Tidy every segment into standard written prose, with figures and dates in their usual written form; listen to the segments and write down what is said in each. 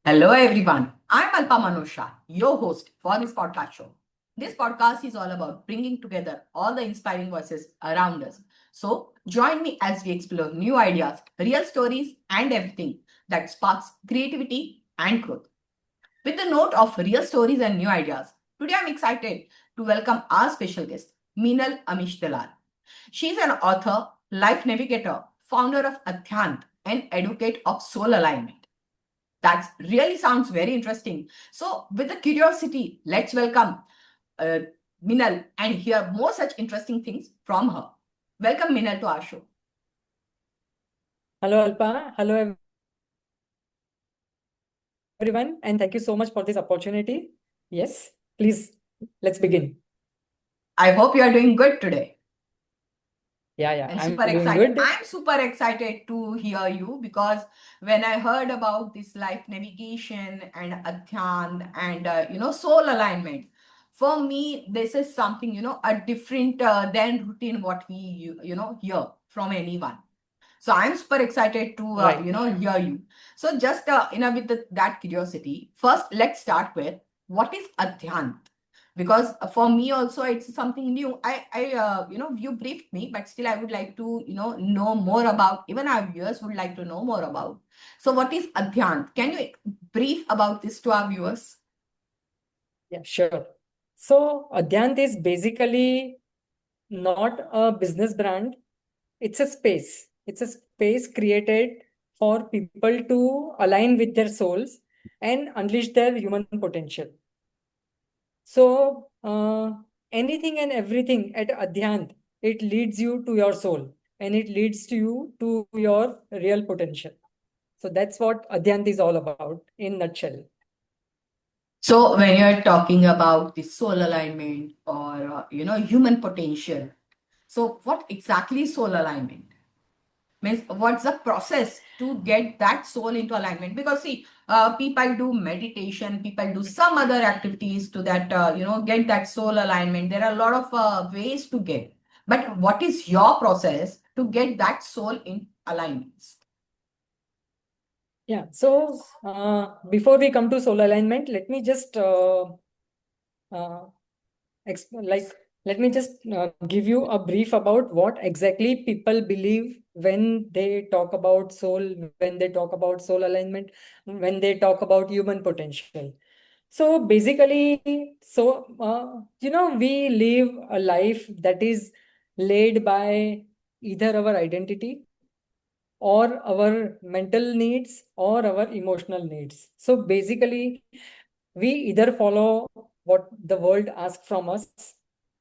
Hello, everyone. I'm Alpa Shah, your host for this podcast show. This podcast is all about bringing together all the inspiring voices around us. So, join me as we explore new ideas, real stories, and everything that sparks creativity and growth. With the note of real stories and new ideas, today I'm excited to welcome our special guest, Minal Dalal. She's an author, life navigator, founder of Adhyaant, and advocate of soul alignment. That really sounds very interesting. So, with the curiosity, let's welcome uh, Minal and hear more such interesting things from her. Welcome, Minal, to our show. Hello, Alpa. Hello, everyone. And thank you so much for this opportunity. Yes, please, let's begin. I hope you are doing good today. Yeah, And I'm super doing excited. good. I'm super excited to hear you because when I heard about this life navigation and Adhyant and soul alignment, for me this is something a different than routine what we hear from anyone. So I'm super excited to Right. hear you. So just with that curiosity, first let's start with what is Adhyant, because for me also it's something new. I you briefed me, but still I would like to know more about. Even our viewers would like to know more about. So what is Adhyant? Can you brief about this to our viewers? Yeah, sure. So, Adhyant is basically not a business brand, it's a space. It's a space created for people to align with their souls and unleash their human potential. So, anything and everything at Adhyant, it leads you to your soul and it leads to you to your real potential. So that's what Adhyant is all about in nutshell. So when you're talking about the soul alignment or human potential, so what exactly is soul alignment? Means what's the process to get that soul into alignment? Because see, people do meditation, people do some other activities to that get that soul alignment. There are a lot of ways to get, but what is your process to get that soul in alignments? Yeah. So before we come to soul alignment, let me just uh, like let me just give you a brief about what exactly people believe when they talk about soul, when they talk about soul alignment, when they talk about human potential. So basically, we live a life that is led by either our identity or our mental needs or our emotional needs. So basically, we either follow what the world asks from us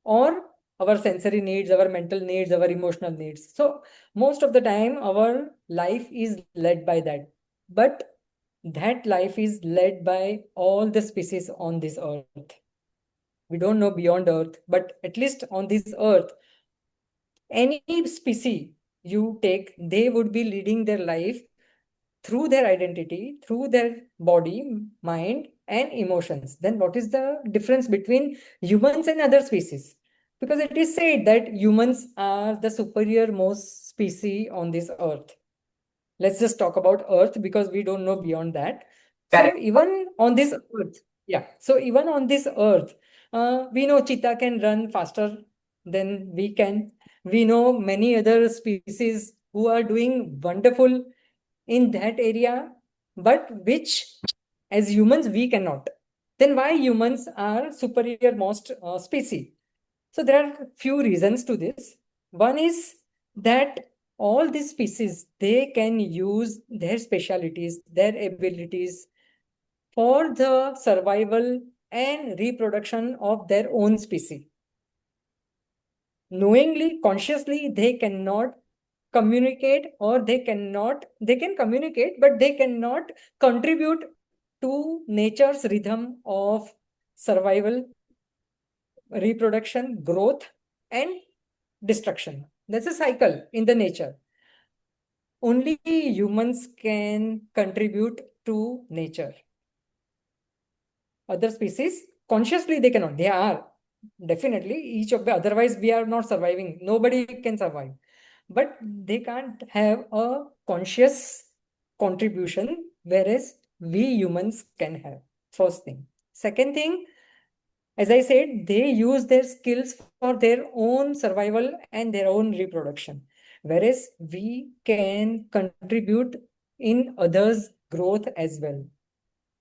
or our sensory needs, our mental needs, our emotional needs. So most of the time, our life is led by that. But that life is led by all the species on this earth. We don't know beyond earth, but at least on this earth, any species you take, they would be leading their life through their identity, through their body, mind, and emotions. Then what is the difference between humans and other species? Because it is said that humans are the superior most species on this earth. Let's just talk about earth because we don't know beyond that. So Correct. even on this earth, yeah, so even on this earth, we know cheetah can run faster than we can. We know many other species who are doing wonderful in that area, but which as humans we cannot. Then why humans are superior most species? So there are few reasons to this. One is that all these species, they can use their specialities, their abilities for the survival and reproduction of their own species. Knowingly, consciously, they cannot communicate, or they can communicate, but they cannot contribute to nature's rhythm of survival, reproduction, growth, and destruction. That's a cycle in the nature. Only humans can contribute to nature. Other species, consciously, they cannot. They are definitely each of the, otherwise, we are not surviving. Nobody can survive. But they can't have a conscious contribution, whereas we humans can have. First thing. Second thing, as I said, they use their skills for their own survival and their own reproduction. Whereas we can contribute in others' growth as well.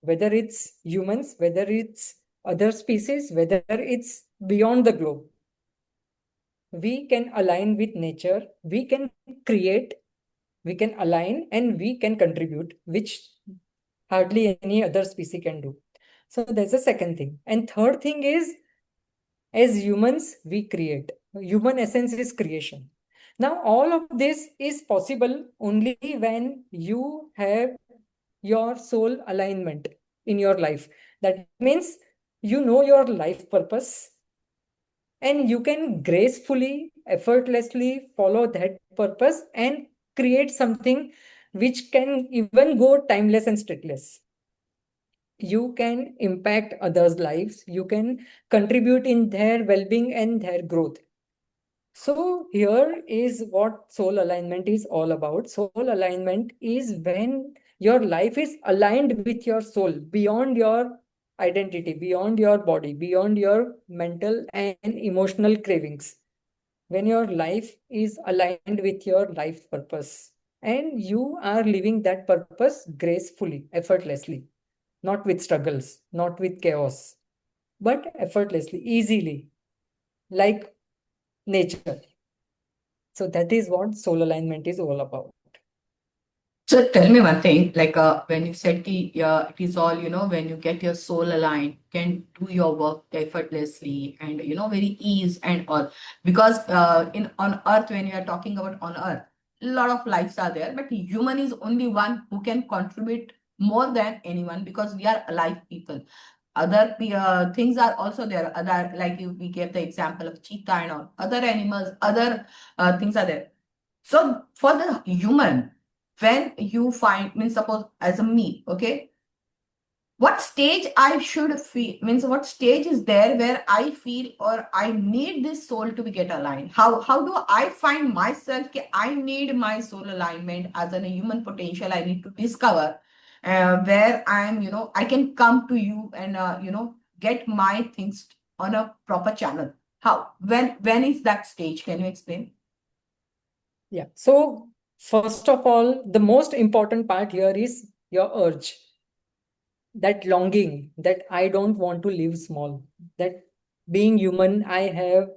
Whether it's humans, whether it's other species, whether it's beyond the globe. We can align with nature, we can create, we can align, and we can contribute, which hardly any other species can do. So that's the second thing. And third thing is, as humans, we create. Human essence is creation. Now, all of this is possible only when you have your soul alignment in your life. That means you know your life purpose and you can gracefully, effortlessly follow that purpose and create something which can even go timeless and stateless. You can impact others' lives, you can contribute in their well-being and their growth. So here is what soul alignment is all about. Soul alignment is when your life is aligned with your soul, beyond your identity, beyond your body, beyond your mental and emotional cravings. When your life is aligned with your life purpose and you are living that purpose gracefully, effortlessly, not with struggles, not with chaos, but effortlessly, easily, like nature. So that is what soul alignment is all about. So tell me one thing, like when you said ki, it is all, when you get your soul aligned, can do your work effortlessly and, very ease and all. Because in on earth, when you are talking about on earth, a lot of lives are there, but human is only one who can contribute more than anyone because we are alive people. Other things are also there. Other, like we gave the example of cheetah and all. Other animals, other things are there. So for the human, when you find, means suppose as a me, okay, what stage I should feel, means what stage is there where I feel or I need this soul to be get aligned? How do I find myself? I need my soul alignment as a human potential. I need to discover where I'm, I can come to you and get my things on a proper channel. How? When is that stage? Can you explain? Yeah. So, first of all, the most important part here is your urge, that longing that I don't want to live small, that being human, I have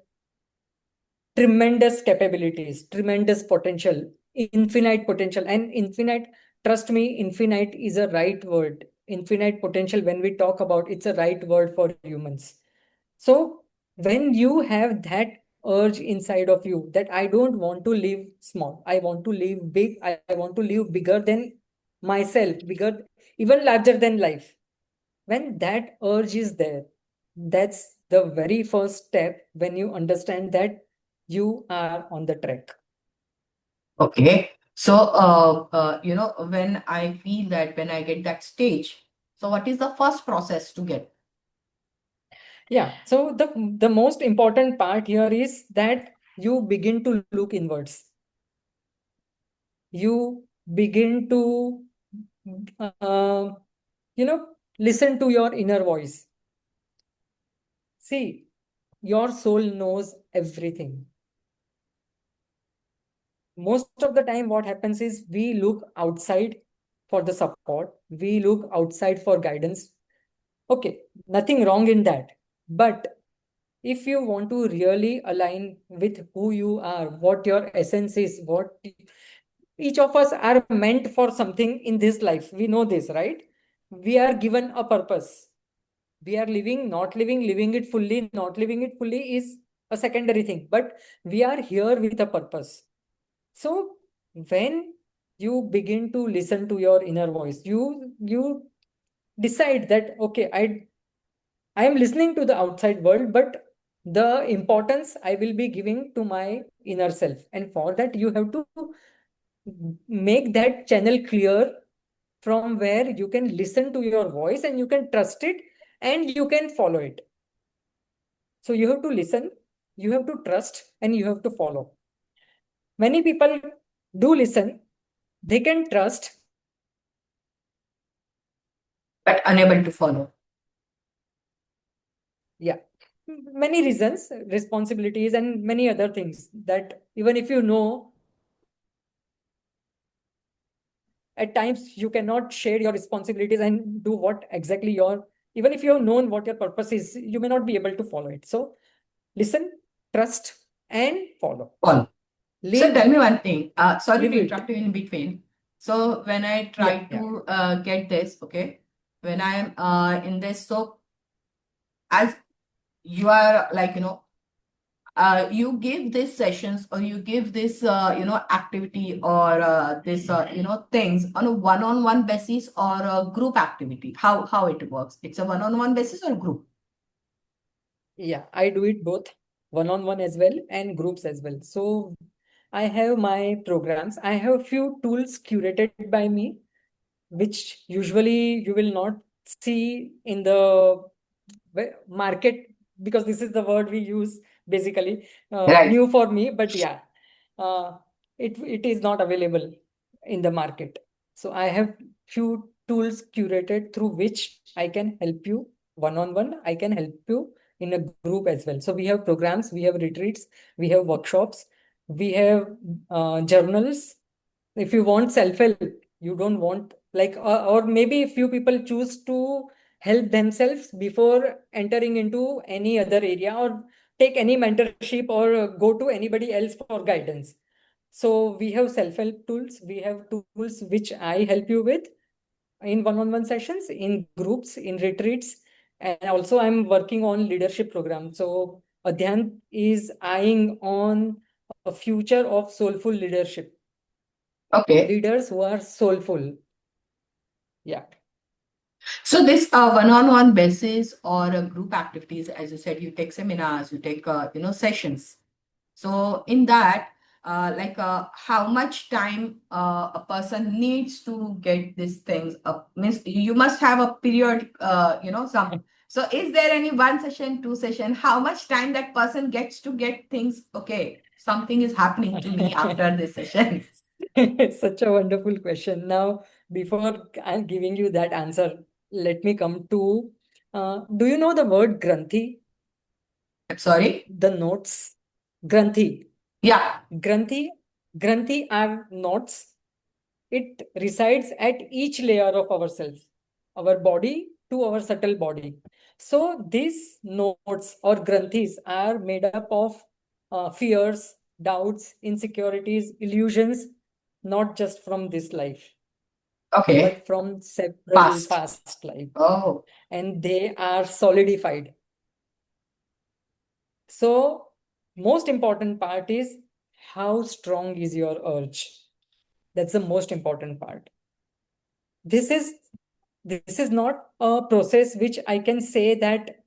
tremendous capabilities, tremendous potential, infinite potential, and infinite. Trust me, infinite is a right word. Infinite potential, when we talk about, it's a right word for humans. So when you have that urge inside of you that I don't want to live small, I want to live big, I want to live bigger than myself, bigger, even larger than life. When that urge is there, that's the very first step when you understand that you are on the track. Okay. So, when I feel that when I get that stage, so what is the first process to get? Yeah. So the most important part here is that you begin to look inwards. You begin to uh, listen to your inner voice. See, your soul knows everything. Most of the time, what happens is we look outside for the support, we look outside for guidance. Okay, nothing wrong in that. But if you want to really align with who you are, what your essence is, what each of us are meant for something in this life, we know this, right? We are given a purpose. We are living, not living, living it fully, not living it fully is a secondary thing, but we are here with a purpose. So when you begin to listen to your inner voice, you decide that okay, I am listening to the outside world, but the importance I will be giving to my inner self. And for that, you have to make that channel clear from where you can listen to your voice and you can trust it and you can follow it. So you have to listen, you have to trust, and you have to follow. Many people do listen, they can trust, but unable to follow? Yeah. Many reasons, responsibilities, and many other things that even if you know, at times you cannot share your responsibilities and do what exactly your, even if you have known what your purpose is, you may not be able to follow it. So listen, trust, and follow. Follow. So Live, tell me one thing. Sorry live to it. interrupt you in between. So when I Yeah, try yeah. to get this, okay, when I am in this, so as you are like, you give these sessions or you give this, activity or this, things on a one-on-one basis or a group activity. How it works? It's a one-on-one basis or group? Yeah, I do it both one-on-one as well and groups as well. So I have my programs. I have few tools curated by me, which usually you will not see in the market, because this is the word we use basically, Right. new for me, but yeah, uh, it is not available in the market. So I have few tools curated through which I can help you one on one. I can help you in a group as well. So we have programs, we have retreats, we have workshops, we have journals. If you want self-help, you don't want like, or maybe if few people choose to help themselves before entering into any other area or take any mentorship or go to anybody else for guidance. So we have self-help tools, we have tools which I help you with in one-on-one sessions, in groups, in retreats, and also I'm working on leadership program. So Adhyaant is eyeing on a future of soulful leadership, Okay. leaders who are soulful. Yeah. So this one-on-one basis or group activities, as you said, you take seminars, you take sessions. So in that, how much time a person needs to get these things up? Means you must have a period, some. So is there any one session, two session? How much time that person gets to get things? Okay, something is happening to me after this session. Such a wonderful question. Now, before I'm giving you that answer, let me come to, do you know the word Granthi? I'm sorry. The notes. Granthi. Yeah. Granthi. Granthi are knots. It resides at each layer of ourselves, our body to our subtle body. So these nodes or granthis are made up of fears, doubts, insecurities, illusions, not just from this life, Okay. but from several Past. past life. Oh. And they are solidified. So most important part is how strong is your urge. That's the most important part. This is this is not a process which I can say that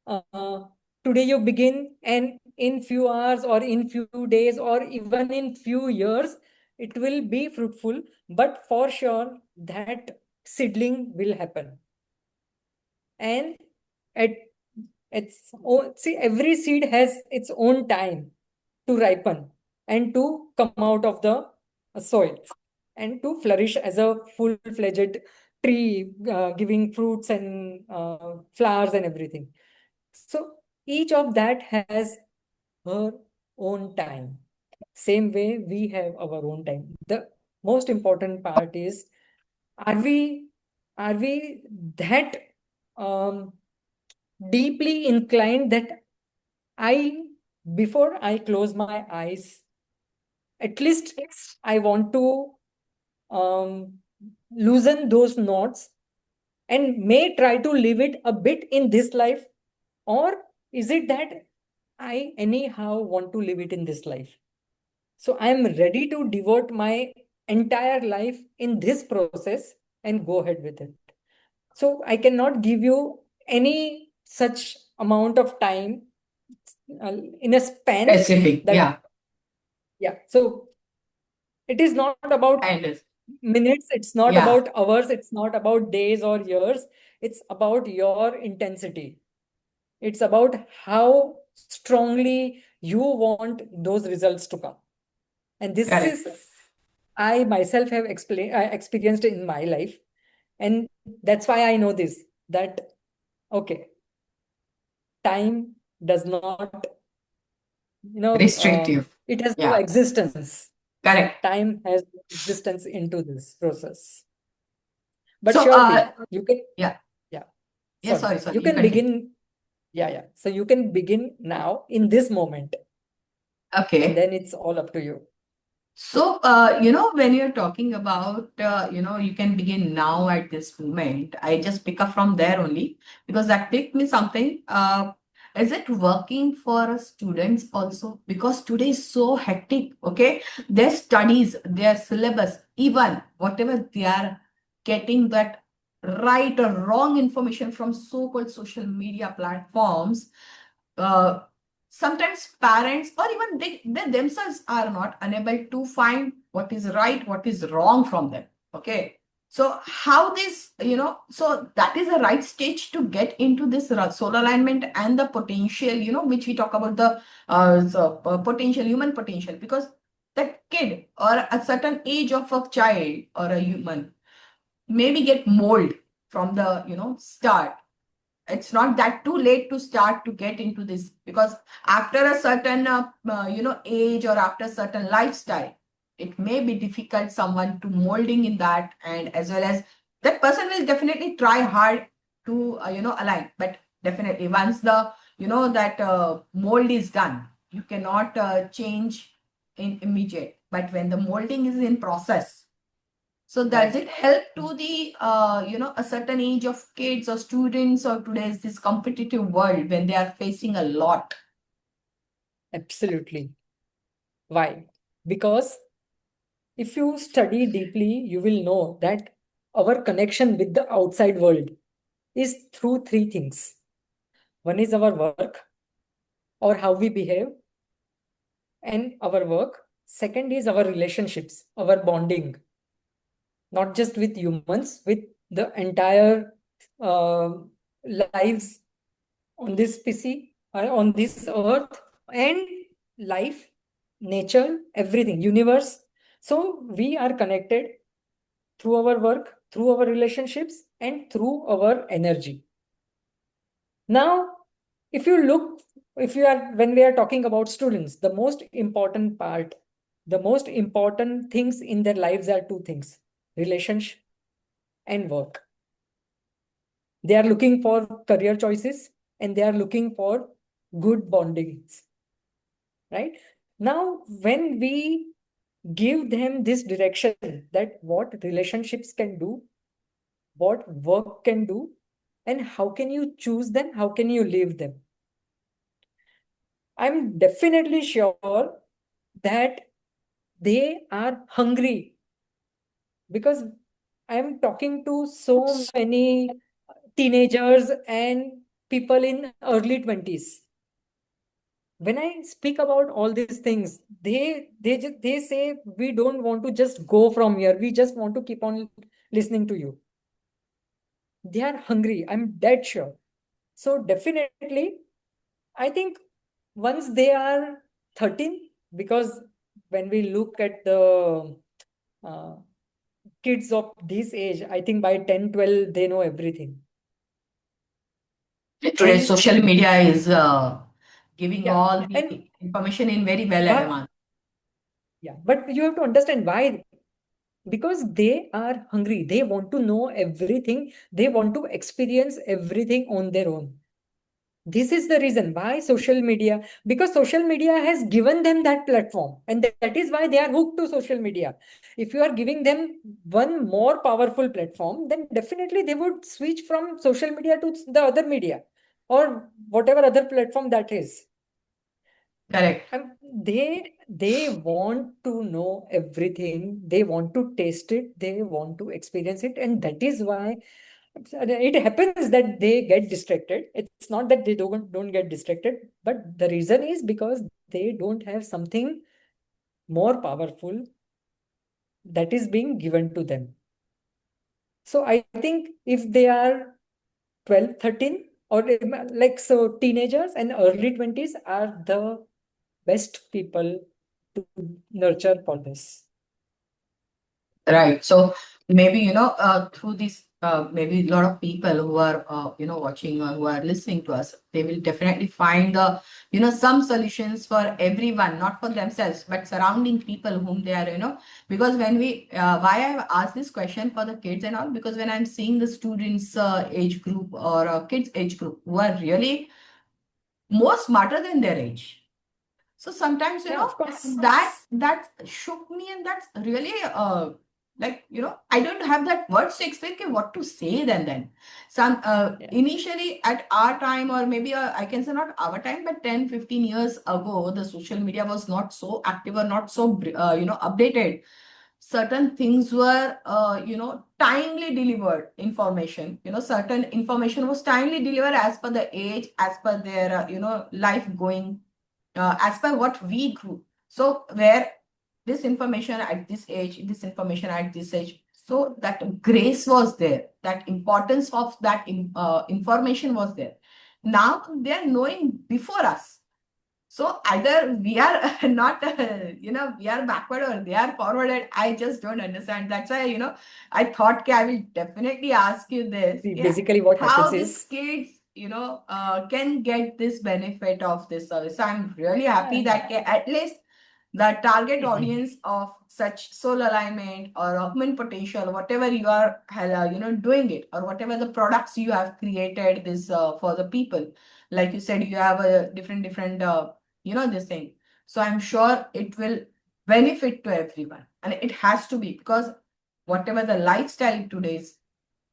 uh, today you begin and in few hours or in few days or even in few years it will be fruitful, but for sure that seedling will happen. And at its own, see, every seed has its own time to ripen and to come out of the soil and to flourish as a full-fledged tree, giving fruits and flowers and everything. So each of that has her own time. Same way we have our own time. The most important part is, are we that um, deeply inclined that I, before I close my eyes, at least I want to um, loosen those knots and may try to live it a bit in this life? Or is it that I anyhow want to live it in this life? So I am ready to devote my entire life in this process and go ahead with it. So I cannot give you any such amount of time in a span Specific. that, Yeah. yeah. So it is not about I understand. minutes, it's not Yeah. about hours, it's not about days or years, it's about your intensity. It's about how strongly you want those results to come. And this Correct. is, I myself have experienced in my life. And that's why I know this, that, okay, time does not, Restrictive. it has no Yeah, existence. correct. Time has no existence into this process. But So, surely you can, yeah, yeah, yeah, sorry, sorry, sorry, you you can continue. begin, yeah. So you can begin now in this moment, and Okay. then it's all up to you. So, when you're talking about, you can begin now at this moment, I just pick up from there only because that clicked me something. Is it working for students also? Because today is so hectic, okay? Their studies, their syllabus, even whatever they are getting that right or wrong information from so-called social media platforms, uh, sometimes parents or even they themselves are not unable to find what is right, what is wrong from them. Okay. So how this, so that is a right stage to get into this solar alignment and the potential, which we talk about the potential, human potential, because that kid or a certain age of a child or a human maybe get mold from the, start. It's not that too late to start to get into this, because after a certain age or after a certain lifestyle, it may be difficult someone to molding in that, and as well as that person will definitely try hard to align, but definitely once the that mold is done, you cannot change in immediate, but when the molding is in process, so does Right. it help to the a certain age of kids or students or today's this competitive world when they are facing a lot? Absolutely. Why? Because if you study deeply, you will know that our connection with the outside world is through three things. One is our work, or how we behave, and our work. Second is our relationships, our bonding, not just with humans, with the entire uh, lives on this species, on this earth, and life, nature, everything, universe. So we are connected through our work, through our relationships, and through our energy. Now, if you look, if you are, when we are talking about students, the most important part, the most important things in their lives are two things: relationship and work. They are looking for career choices and they are looking for good bondings, right? Now, when we give them this direction that what relationships can do, what work can do, and how can you choose them, how can you live them, I'm definitely sure that they are hungry, because I'm talking to so many teenagers and people in early 20s. When I speak about all these things, they say we don't want to just go from here. We just want to keep on listening to you. They are hungry. I'm dead sure. So definitely, I think once they are 13, because when we look at the uh, kids of this age, I think by 10, 12, they know everything. Today And social media is giving yeah, all and the information in very well but advance. yeah, but you have to understand why. Because they are hungry. They want to know everything. They want to experience everything on their own. This is the reason why social media, because social media has given them that platform, and that is why they are hooked to social media. If you are giving them one more powerful platform, then definitely they would switch from social media to the other media or whatever other platform that is. Correct. And they want to know everything. They want to taste it. They want to experience it, and that is why it happens that they get distracted. It's not that they don't get distracted, but the reason is because they don't have something more powerful that is being given to them. So I think if they are 12, 13, or like, so teenagers and early 20s are the best people to nurture for this. Right. So maybe through this maybe a lot of people who are watching or who are listening to us, they will definitely find the some solutions for everyone, not for themselves but surrounding people whom they are because when we why I've asked this question for the kids and all, because when I'm seeing the students age group or kids age group who are really more smarter than their age. So sometimes, Yeah, of course. that shook me, and that's really like I don't have that words to explain what to say then. Some Yeah. initially at our time, or maybe I can say not our time, but 10-15 years ago, the social media was not so active or not so updated. Certain things were timely delivered information. Certain information was timely delivered as per the age, as per their life going, as per what we grew. So where this information at this age, this information at this age, so that grace was there, that importance of that information was there. Now they are knowing before us. So either we are not, we are backward or they are forwarded. I just don't understand. That's why, I thought I will definitely ask you this. See, Yeah, basically what how happens these is, kids, can get this benefit of this service. So I'm really happy that at least the target audience of such soul alignment or human potential, whatever you are, doing it, or whatever the products you have created this for the people. Like you said, you have a different this thing. So I'm sure it will benefit to everyone, and it has to be, because whatever the lifestyle today's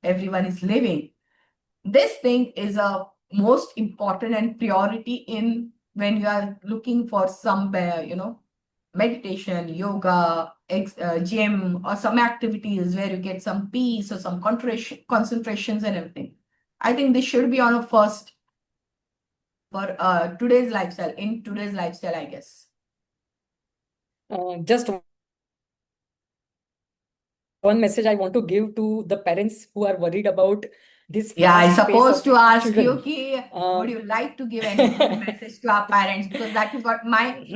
everyone is living, this thing is a most important and priority in when you are looking for some meditation, yoga, gym, or some activities where you get some peace or some concentrations and everything. I think this should be on a first for today's lifestyle, in today's lifestyle, I guess. just one message I want to give to the parents who are worried about this Yeah, I fast pace supposed of to ask you, children. ki, would you like to give any good message to our parents? Because that is what my,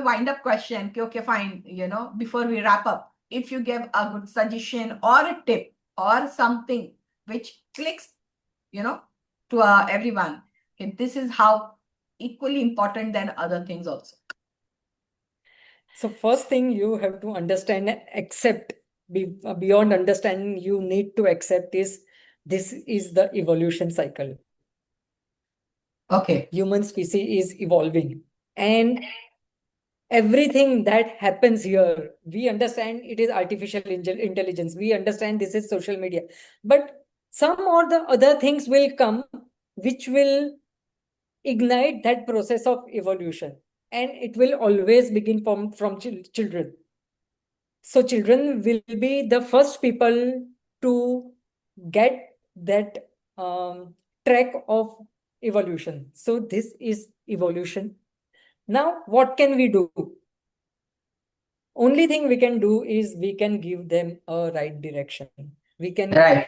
wind up question. Ki, okay, fine. Before we wrap up, if you give a good suggestion or a tip or something which clicks, to everyone, okay, this is how equally important than other things also. So first thing you have to understand, accept, beyond understanding, you need to accept is this is the evolution cycle. Okay. Human species is evolving, and everything that happens here, we understand it is artificial intelligence. We understand this is social media, but some or the other things will come which will ignite that process of evolution, and it will always begin from children. So children will be the first people to get that track of evolution. So this is evolution. Now, what can we do? Only thing we can do is we can give them a right direction. We can, Right.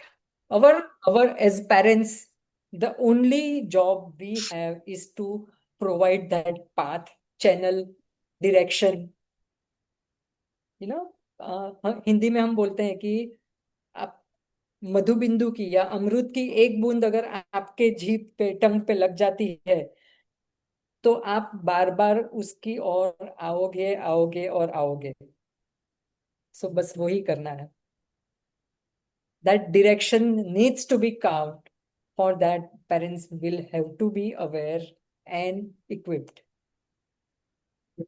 our as parents, the only job we have is to provide that path, channel, direction. Hindi में हम बोलते हैं कि आप मधु बिंदु की या अमृत की एक बूंद अगर आपके जीभ पे, टंग पे लग जाती है, तो आप बार बार उसकी ओर आओगे आओगे और आओगे. सो बस वही करना है. That direction needs to be carved. For that, parents will have to be aware and equipped.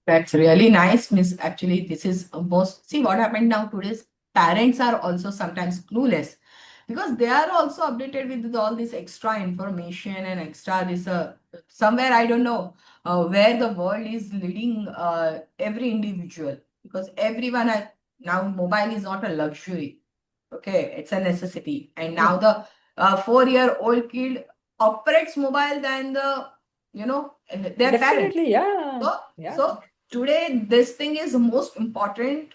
That's really nice, Miss. Actually, this is most, see what happened now. Today's parents are also sometimes clueless because they are also updated with all this extra information and extra this somewhere I don't know where the world is leading every individual, because everyone now mobile is not a luxury. Okay, it's a necessity. And now the 4-year-old kid operates mobile than the their parents. Definitely, yeah. So, Yeah. so today this thing is most important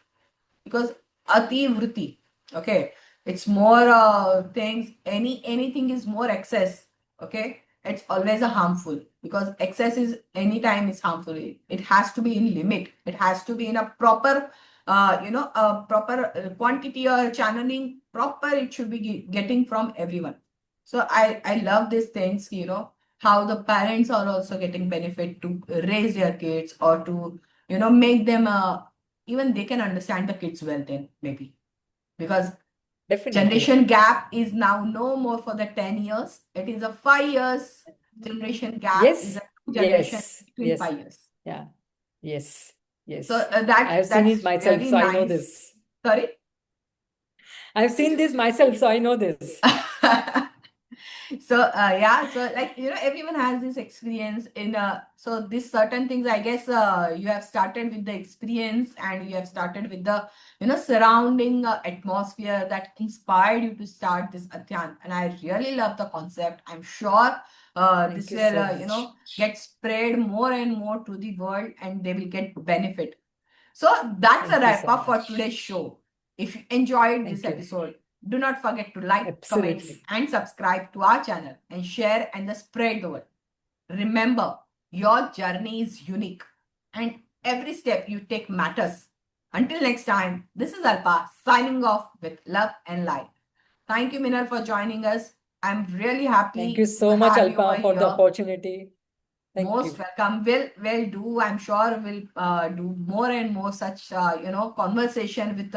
because ati vritti. Okay, it's more things. Anything is more excess. Okay, it's always a harmful, because excess is anytime is harmful. It has to be in limit. It has to be in a proper, a proper quantity or channeling proper it should be getting from everyone. So I love these things, how the parents are also getting benefit to raise their kids, or to make them even they can understand the kids well, then maybe, because Definitely. generation gap is now no more for the 10 years. It is a 5 years. Generation gap is Yes, a two generation yes, between yes. 5 years. Yeah, yes, So yes. I that have seen it that's myself, really so I know nice. this. Sorry. I've seen this myself, so I know this. So yeah, so like everyone has this experience in so these certain things, I guess you have started with the experience, and you have started with the surrounding atmosphere that inspired you to start this Adhyaant. And I really love the concept. I'm sure Thank this you will so much. get spread more and more to the world, and they will get benefit. So that's a Thank you wrap so up for much. today's show. If you enjoyed this Thank you. episode, do not forget to like, comments, Absolutely. and subscribe to our channel, and share and spread the word. Remember, your journey is unique, and every step you take matters. Until next time, this is Alpa signing off with love and light. Thank you, Minal, for joining us. I'm really Thank you happy to so much, have you over Alpa, for the here. opportunity. Thank Most you. welcome. We'll do. I'm sure we'll do more and more such conversation with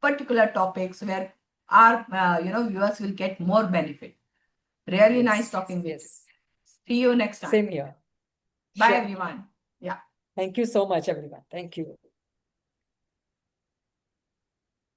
particular topics where our viewers will get more benefit. Really nice Yes, talking with you. yes. See you next time. Same here. Bye Sure. everyone. Yeah. Thank you so much, everyone. Thank you.